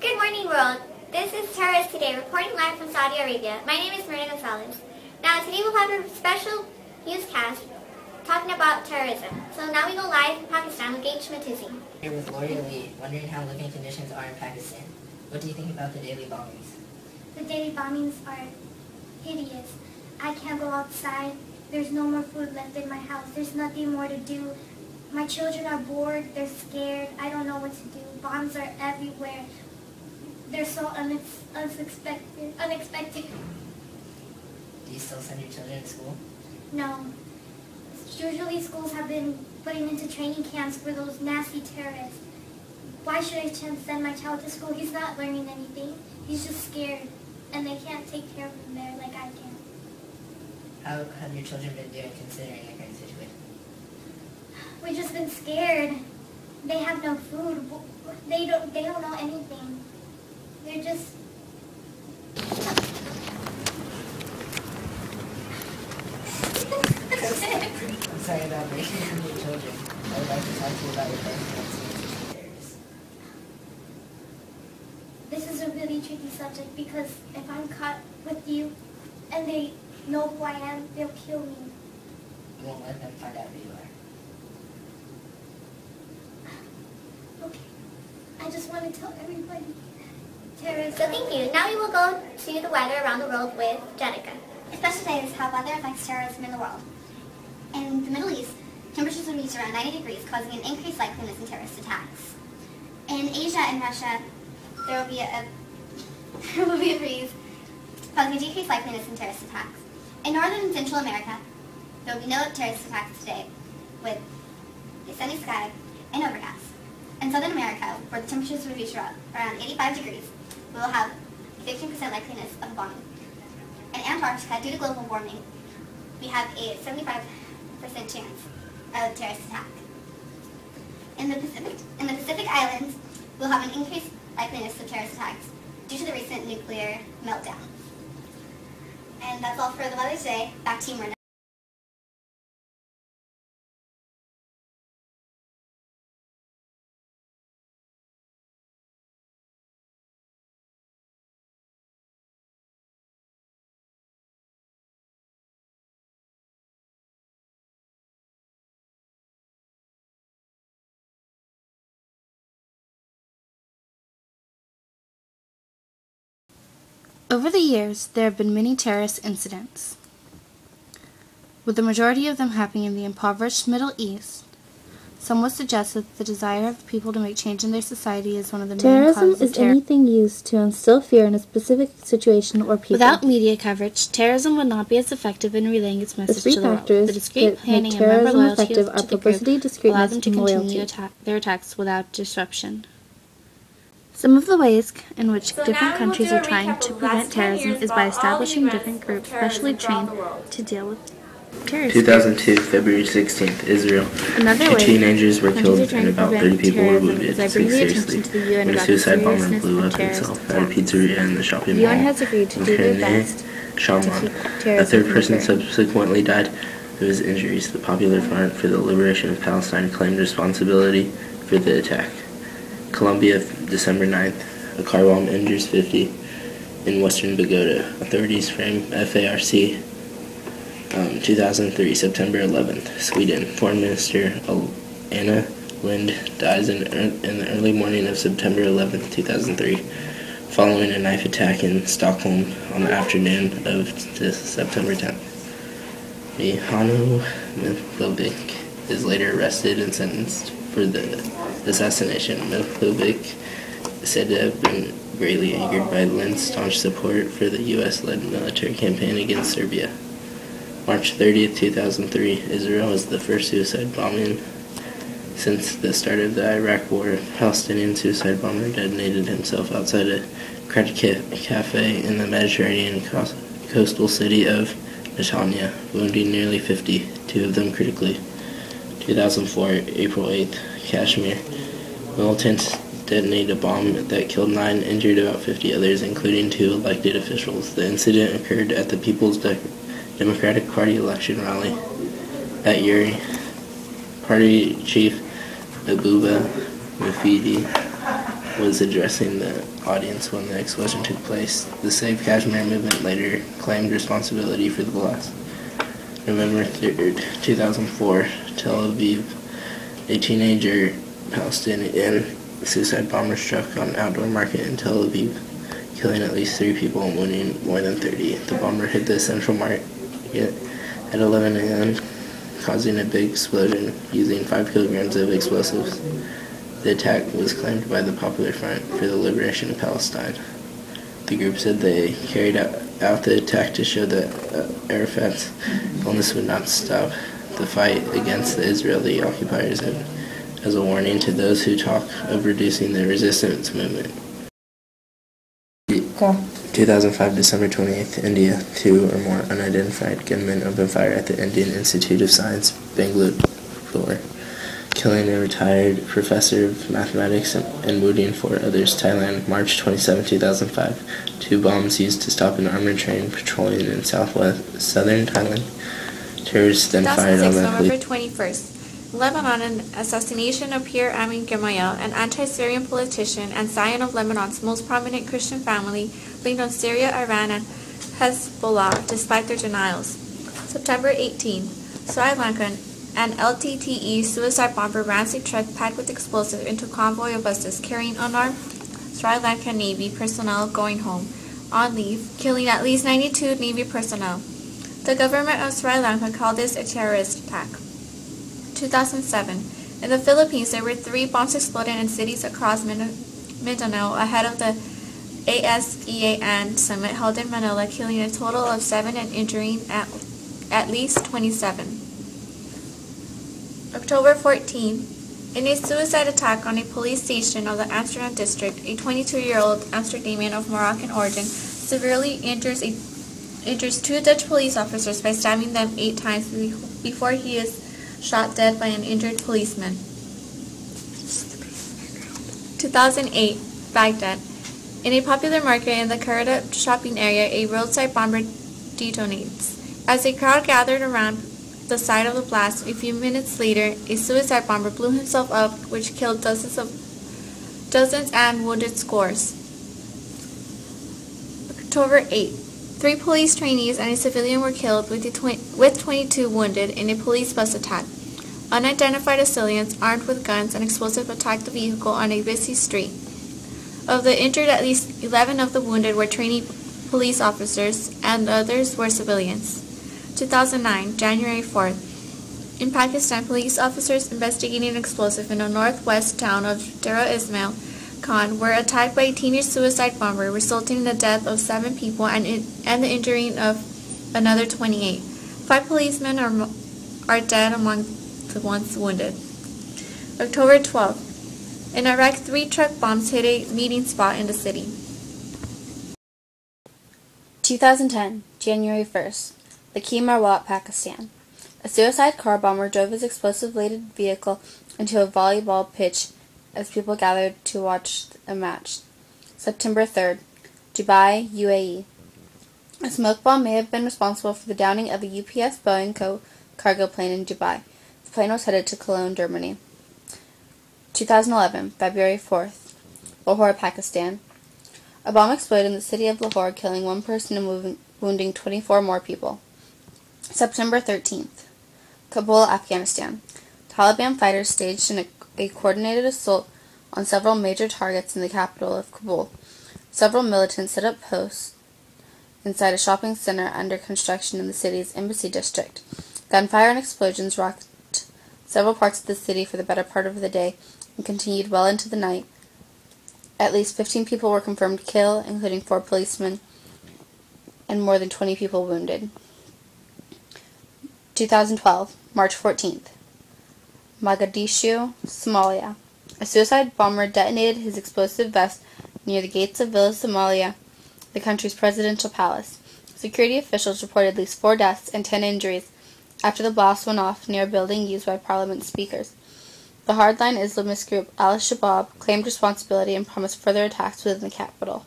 Good morning, world. This is Terrorist Today, reporting live from Saudi Arabia. My name is Marina Gonzalez. Now, today we'll have a special newscast talking about terrorism. So now we go live in Pakistan with Gate Shmatuzi. Here with Lori Lee, wondering how living conditions are in Pakistan. What do you think about the daily bombings? The daily bombings are hideous. I can't go outside. There's no more food left in my house. There's nothing more to do. My children are bored. They're scared. I don't know what to do. Bombs are everywhere. They're so unexpected. Do you still send your children to school? No. Usually schools have been putting into training camps for those nasty terrorists. Why should I send my child to school? He's not learning anything. He's just scared. And they can't take care of him there like I can. How have your children been doing considering the current situation? We've just been scared. They have no food. They don't know anything. They're just... I'm sorry about breaking from your children. I would like to talk to you about your family terrorists. This is a really tricky subject because if I'm caught with you and they know who I am, they'll kill me. You won't let them find out who you are. Okay. I just want to tell everybody. Terrorism. So thank you. Now we will go to the weather around the world with Jenica. Our special today is how weather affects terrorism in the world. In the Middle East, temperatures will reach around 90 degrees, causing an increased likeliness in terrorist attacks. In Asia and Russia, there will be a freeze, causing a decreased likeliness in terrorist attacks. In Northern and Central America, there will be no terrorist attacks today, with a sunny sky and overcast. In Southern America, where the temperatures will reach around 85 degrees, we will have a 15% likeliness of a bombing. In Antarctica, due to global warming, we have a 75% chance of terrorist attack. In the Pacific Islands, we'll have an increased likeliness of terrorist attacks due to the recent nuclear meltdown. And that's all for the weather today. Back to you, Myrna. Over the years, there have been many terrorist incidents, with the majority of them happening in the impoverished Middle East. Some would suggest that the desire of the people to make change in their society is one of the main causes of terrorism. Anything used to instill fear in a specific situation or people. Without media coverage, terrorism would not be as effective in relaying its message to the world. The discreet planning and member loyalty to the group allow them to continue their attacks without disruption. Some of the ways in which different countries are trying to prevent terrorism is by establishing different groups specially trained to deal with terrorism. 2002, February 16th, Israel. Two teenagers were killed and about 30 people were wounded. Take seriously when a suicide bomber blew up himself at a pizzeria in the shopping mall in Shamwan. A third person subsequently died of his injuries. The Popular Front for the Liberation of Palestine claimed responsibility for the attack. Colombia, December 9th, a car bomb injures 50 in western Bogota. Authorities frame FARC. 2003, September 11th, Sweden. Foreign Minister Anna Lindh dies in the early morning of September 11th, 2003, following a knife attack in Stockholm on the afternoon of September 10th. Mihano Mihlovic is later arrested and sentenced for the assassination. Mihlovic is said to have been greatly angered by Lind's staunch support for the U.S.-led military campaign against Serbia. March 30th, 2003, Israel was the first suicide bombing since the start of the Iraq War. A Palestinian suicide bomber detonated himself outside a crowded cafe in the Mediterranean coastal city of Netanya, wounding nearly 50, two of them critically. 2004, April 8th, Kashmir. Militants detonated a bomb that killed 9, injured about 50 others, including 2 elected officials. The incident occurred at the People's Democratic Party election rally that year. Party chief Abuba Mufidi was addressing the audience when the explosion took place. The Save Kashmir movement later claimed responsibility for the blast. November 3rd, 2004, Tel Aviv, a teenager Palestinian suicide bomber struck on an outdoor market in Tel Aviv, killing at least 3 people and wounding more than 30. The bomber hit the central market at 11 a.m., causing a big explosion using 5 kilograms of explosives. The attack was claimed by the Popular Front for the Liberation of Palestine. The group said they carried out the attack to show that Arafat's illness would not stop the fight against the Israeli occupiers and as a warning to those who talk of reducing the resistance movement. 2005, December 28th, India. 2 or more unidentified gunmen opened fire at the Indian Institute of Science, Bangalore, killing a retired professor of mathematics and wounding 4 others. Thailand, March 27, 2005. 2 bombs used to stop an armored train patrolling in southern Thailand. Terrorists then fired on the November 21st. Lebanon, an assassination of Pierre Amin Gemayel, an anti-Syrian politician and scion of Lebanon's most prominent Christian family, blamed on Syria, Iran, and Hezbollah, despite their denials. September 18, Sri Lanka, an LTTE suicide bomber ran a truck packed with explosives into a convoy of buses carrying unarmed Sri Lankan Navy personnel going home on leave, killing at least 92 Navy personnel. The government of Sri Lanka called this a terrorist attack. 2007. In the Philippines, there were 3 bombs exploded in cities across Mindanao ahead of the ASEAN summit held in Manila, killing a total of 7 and injuring at least 27. October 14. In a suicide attack on a police station of the Amsterdam district, a 22-year-old Amsterdamian of Moroccan origin severely injures 2 Dutch police officers by stabbing them 8 times before he is shot dead by an injured policeman. 2008, Baghdad. In a popular market in the Karada shopping area, a roadside bomber detonates. As a crowd gathered around the site of the blast, a few minutes later, a suicide bomber blew himself up, which killed dozens and wounded scores. October 8. 3 police trainees and a civilian were killed with 22 wounded in a police bus attack. Unidentified assailants armed with guns and explosives attacked the vehicle on a busy street. Of the injured, at least 11 of the wounded were trainee police officers and the others were civilians. 2009, January 4th. In Pakistan, police officers investigating an explosive in the northwest town of Dera Ismail Khan were attacked by a teenage suicide bomber, resulting in the death of 7 people and the injuring of another 28. 5 policemen are dead among the ones wounded. October 12th. In Iraq, 3 truck bombs hit a meeting spot in the city. 2010, January 1st. Lakhim Rawat, Pakistan. A suicide car bomber drove his explosive-laden vehicle into a volleyball pitch as people gathered to watch a match. September 3rd. Dubai, UAE. A smoke bomb may have been responsible for the downing of a UPS Boeing cargo plane in Dubai. The plane was headed to Cologne, Germany. 2011, February 4th. Lahore, Pakistan. A bomb exploded in the city of Lahore, killing 1 person and wounding 24 more people. September 13th. Kabul, Afghanistan. Taliban fighters staged a coordinated assault on several major targets in the capital of Kabul. Several militants set up posts inside a shopping center under construction in the city's embassy district. Gunfire and explosions rocked several parts of the city for the better part of the day and continued well into the night. At least 15 people were confirmed killed, including 4 policemen, and more than 20 people wounded. 2012, March 14th. Mogadishu, Somalia. A suicide bomber detonated his explosive vest near the gates of Villa Somalia, the country's presidential palace. Security officials reported at least 4 deaths and 10 injuries after the blast went off near a building used by parliament speakers. The hardline Islamist group Al-Shabaab claimed responsibility and promised further attacks within the capital.